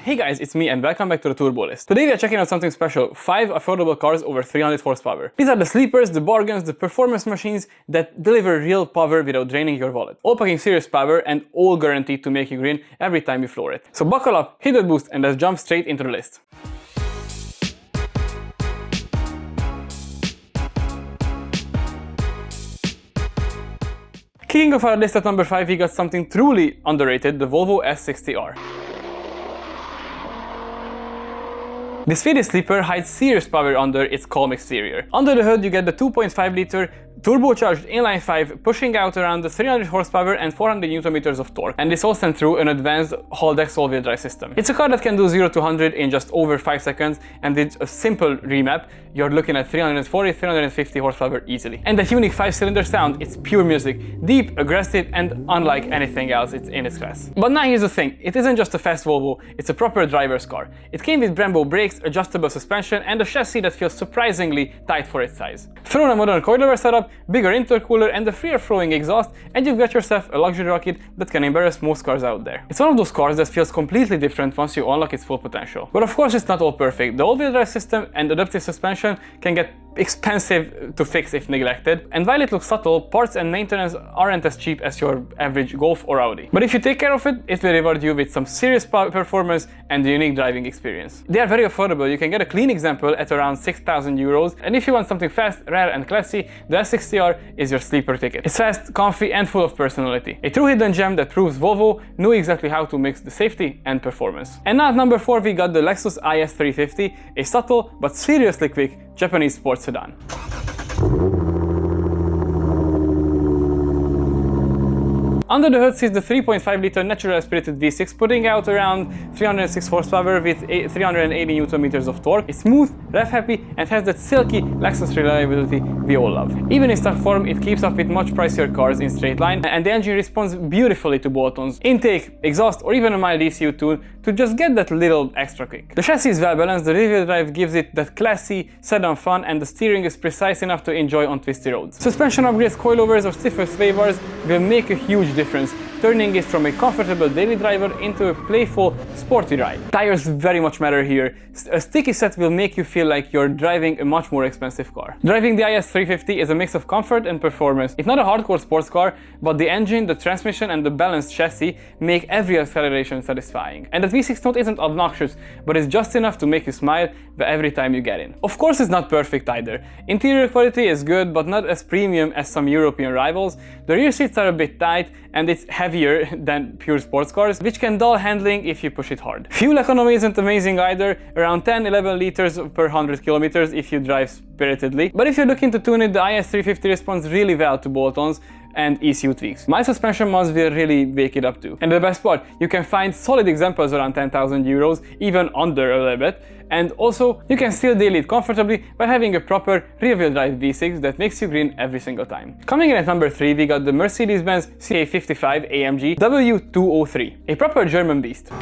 Hey guys, it's me and welcome back to the Turbo List. Today we are checking out something special, 5 affordable cars over 300 horsepower. These are the sleepers, the bargains, the performance machines that deliver real power without draining your wallet. All packing serious power and all guaranteed to make you grin every time you floor it. So buckle up, hit that boost and let's jump straight into the list. Kicking off our list at number 5, we got something truly underrated, the Volvo S60R. This Swedish sleeper hides serious power under its calm exterior. Under the hood you get the 2.5-liter turbocharged inline-5 pushing out around the 300 horsepower and 400 Nm of torque, and this all sent through an advanced Haldex AWD drive system. It's a car that can do 0 to 100 in just over 5 seconds, and with a simple remap you're looking at 340-350 horsepower easily. And that unique 5-cylinder sound, it's pure music, deep, aggressive and unlike anything else it's in its class. But now here's the thing, it isn't just a fast Volvo, it's a proper driver's car. It came with Brembo brakes, adjustable suspension and a chassis that feels surprisingly tight for its size. Throw in a modern coilover setup, bigger intercooler and a freer flowing exhaust, and you've got yourself a luxury rocket that can embarrass most cars out there. It's one of those cars that feels completely different once you unlock its full potential. But of course it's not all perfect. The all-wheel drive system and adaptive suspension can get expensive to fix if neglected, and while it looks subtle, parts and maintenance aren't as cheap as your average Golf or Audi. But if you take care of it, it will reward you with some serious performance and a unique driving experience. They are very affordable. You can get a clean example at around 6,000 euros, and if you want something fast, rare and classy, the S60R is your sleeper ticket. It's fast, comfy and full of personality. A true hidden gem that proves Volvo knew exactly how to mix the safety and performance. And now at number 4 we got the Lexus IS 350, a subtle but seriously quick Japanese sports sedan. Under the hood sits the 3.5-liter natural aspirated V6 putting out around 306 horsepower with 380 Nm of torque. It's smooth, rev-happy and has that silky Lexus reliability we all love. Even in stock form it keeps up with much pricier cars in straight line, and the engine responds beautifully to bolt-ons, intake, exhaust or even a mild ECU tune to just get that little extra kick. The chassis is well balanced, the rear-wheel drive gives it that classy sedan fun and the steering is precise enough to enjoy on twisty roads. Suspension upgrades, coilovers or stiffer sway bars will make a huge difference, turning it from a comfortable daily driver into a playful, sporty ride. Tires very much matter here. A sticky set will make you feel like you're driving a much more expensive car. Driving the IS 350 is a mix of comfort and performance. It's not a hardcore sports car, but the engine, the transmission and the balanced chassis make every acceleration satisfying. And the V6 note isn't obnoxious, but it's just enough to make you smile every time you get in. Of course it's not perfect either. Interior quality is good, but not as premium as some European rivals. The rear seats are a bit tight and it's heavier than pure sports cars, which can dull handling if you push it hard. Fuel economy isn't amazing either, around 10-11 liters per 100 kilometers if you drive spiritedly. But if you're looking to tune it, the IS 350 responds really well to bolt-ons and ECU tweaks. My suspension mods will really wake it up too. And the best part, you can find solid examples around 10,000 euros, even under a little bit. And also, you can still daily it comfortably by having a proper rear-wheel drive V6 that makes you grin every single time. Coming in at number 3, we got the Mercedes C55 AMG W203, a proper German beast.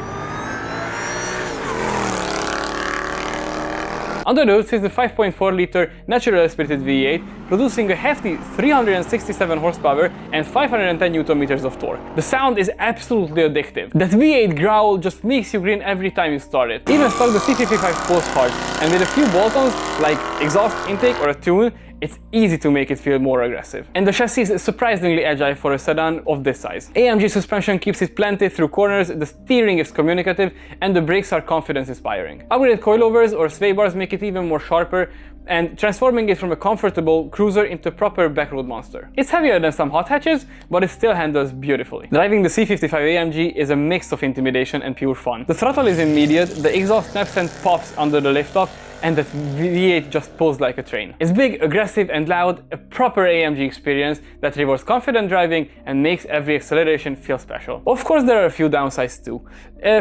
Under the hood sits the 5.4-liter natural aspirated V8, producing a hefty 367 horsepower and 510 Nm of torque. The sound is absolutely addictive. That V8 growl just makes you grin every time you start it. Even stock the C55 pulls hard, and with a few bolt-ons like exhaust intake or a tune, it's easy to make it feel more aggressive. And the chassis is surprisingly agile for a sedan of this size. AMG suspension keeps it planted through corners, the steering is communicative, and the brakes are confidence-inspiring. Upgraded coilovers or sway bars make it even more sharper, and transforming it from a comfortable cruiser into a proper backroad monster. It's heavier than some hot hatches, but it still handles beautifully. Driving the C55 AMG is a mix of intimidation and pure fun. The throttle is immediate, the exhaust snaps and pops under the liftoff, and that V8 just pulls like a train. It's big, aggressive and loud, a proper AMG experience that rewards confident driving and makes every acceleration feel special. Of course there are a few downsides too.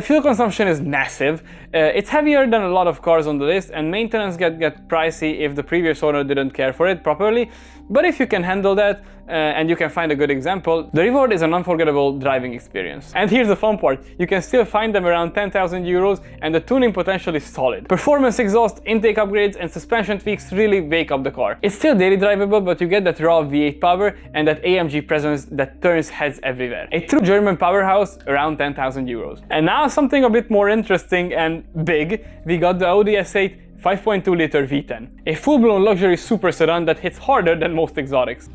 Fuel consumption is massive, it's heavier than a lot of cars on the list, and maintenance get pricey if the previous owner didn't care for it properly, but if you can handle that, and you can find a good example, the reward is an unforgettable driving experience. And here's the fun part, you can still find them around 10,000 euros and the tuning potential is solid. Performance exhaust, intake upgrades and suspension tweaks really wake up the car. It's still daily drivable, but you get that raw V8 power and that AMG presence that turns heads everywhere. A true German powerhouse around 10,000 euros. And now something a bit more interesting and big, we got the Audi S8 5.2 liter V10. A full-blown luxury super sedan that hits harder than most exotics.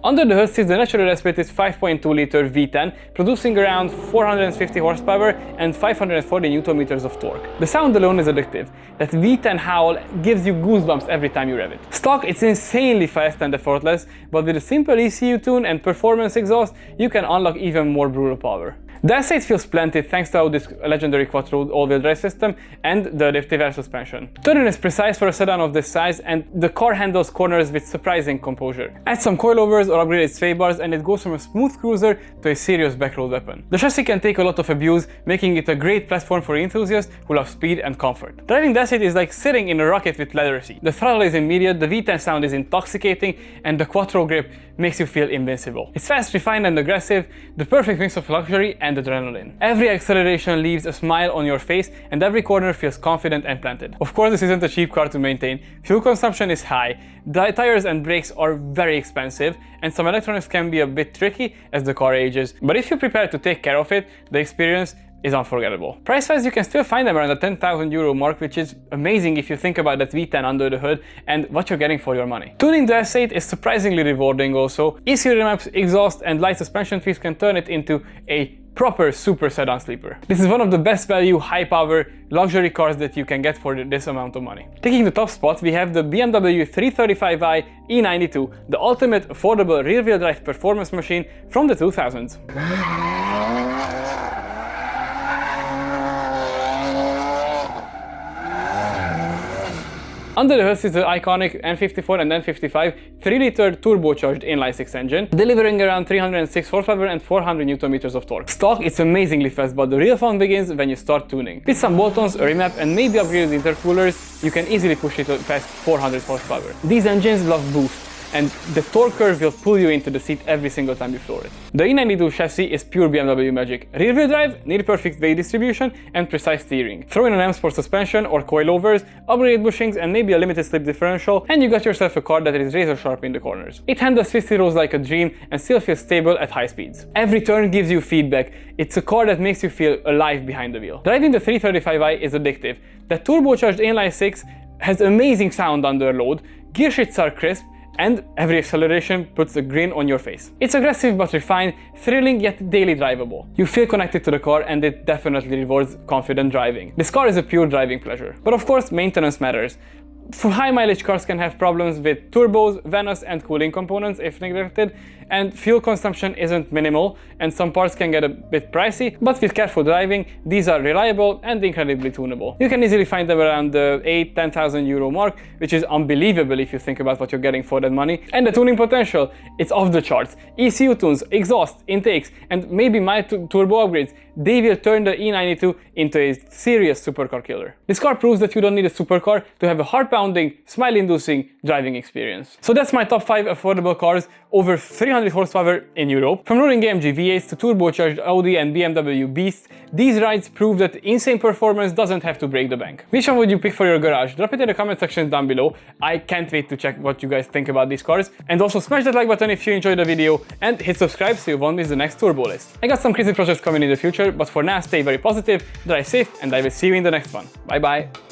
Under the hood sits the naturally aspirated 5.2 liter V10, producing around 450 horsepower and 540 Nm of torque. The sound alone is addictive. That V10 howl gives you goosebumps every time you rev it. Stock, it's insanely fast and effortless, but with a simple ECU tune and performance exhaust, you can unlock even more brutal power. The S8 feels splendid thanks to this legendary quattro all-wheel drive system and the adaptive air suspension. Turning is precise for a sedan of this size, and the car handles corners with surprising composure. Add some coilovers or upgraded sway bars and it goes from a smooth cruiser to a serious backroad weapon. The chassis can take a lot of abuse, making it a great platform for enthusiasts who love speed and comfort. Driving the S8 is like sitting in a rocket with leather seat. The throttle is immediate, the V10 sound is intoxicating, and the quattro grip makes you feel invincible. It's fast, refined and aggressive, the perfect mix of luxury and adrenaline. Every acceleration leaves a smile on your face and every corner feels confident and planted. Of course, this isn't a cheap car to maintain. Fuel consumption is high, the tires and brakes are very expensive, and some electronics can be a bit tricky as the car ages. But if you're prepared to take care of it, the experience is unforgettable. Price-wise, you can still find them around the 10,000 euro mark, which is amazing if you think about that V10 under the hood and what you're getting for your money. Tuning the S8 is surprisingly rewarding also. ECU remaps, exhaust and light suspension tweaks can turn it into a proper super sedan sleeper. This is one of the best value, high power, luxury cars that you can get for this amount of money. Taking the top spot, we have the BMW 335i E92, the ultimate affordable rear-wheel drive performance machine from the 2000s. Under the hood sits the iconic N54 and N55 3-liter turbocharged inline-6 engine, delivering around 306 horsepower and 400 Nm of torque. Stock, it's amazingly fast, but the real fun begins when you start tuning. With some bolt-ons, a remap and maybe upgraded intercoolers, you can easily push it past 400 horsepower. These engines love boost, and the torque curve will pull you into the seat every single time you floor it. The E92 chassis is pure BMW magic. Rear-wheel drive, near-perfect weight distribution, and precise steering. Throw in an M-Sport suspension or coilovers, upgraded bushings, and maybe a limited slip differential, and you got yourself a car that is razor sharp in the corners. It handles twisty roads like a dream and still feels stable at high speeds. Every turn gives you feedback. It's a car that makes you feel alive behind the wheel. Driving the 335i is addictive. The turbocharged inline-6 has amazing sound under load, gear shifts are crisp, and every acceleration puts a grin on your face. It's aggressive but refined, thrilling yet daily drivable. You feel connected to the car and it definitely rewards confident driving. This car is a pure driving pleasure. But of course, maintenance matters. High mileage cars can have problems with turbos, VANOS and cooling components if neglected, and fuel consumption isn't minimal and some parts can get a bit pricey, but with careful driving, these are reliable and incredibly tunable. You can easily find them around the 8–10,000 euro mark, which is unbelievable if you think about what you're getting for that money. And the tuning potential, it's off the charts. ECU tunes, exhaust, intakes, and maybe mild turbo upgrades, they will turn the E92 into a serious supercar killer. This car proves that you don't need a supercar to have a heart-pounding, smile-inducing driving experience. So that's my top 5 affordable cars over 300 horsepower in Europe. From roaring AMG V8s to turbocharged Audi and BMW Beasts, these rides prove that insane performance doesn't have to break the bank. Which one would you pick for your garage? Drop it in the comment section down below. I can't wait to check what you guys think about these cars. And also smash that like button if you enjoyed the video and hit subscribe so you won't miss the next turbo list. I got some crazy projects coming in the future, but for now stay very positive, drive safe, and I will see you in the next one. Bye bye!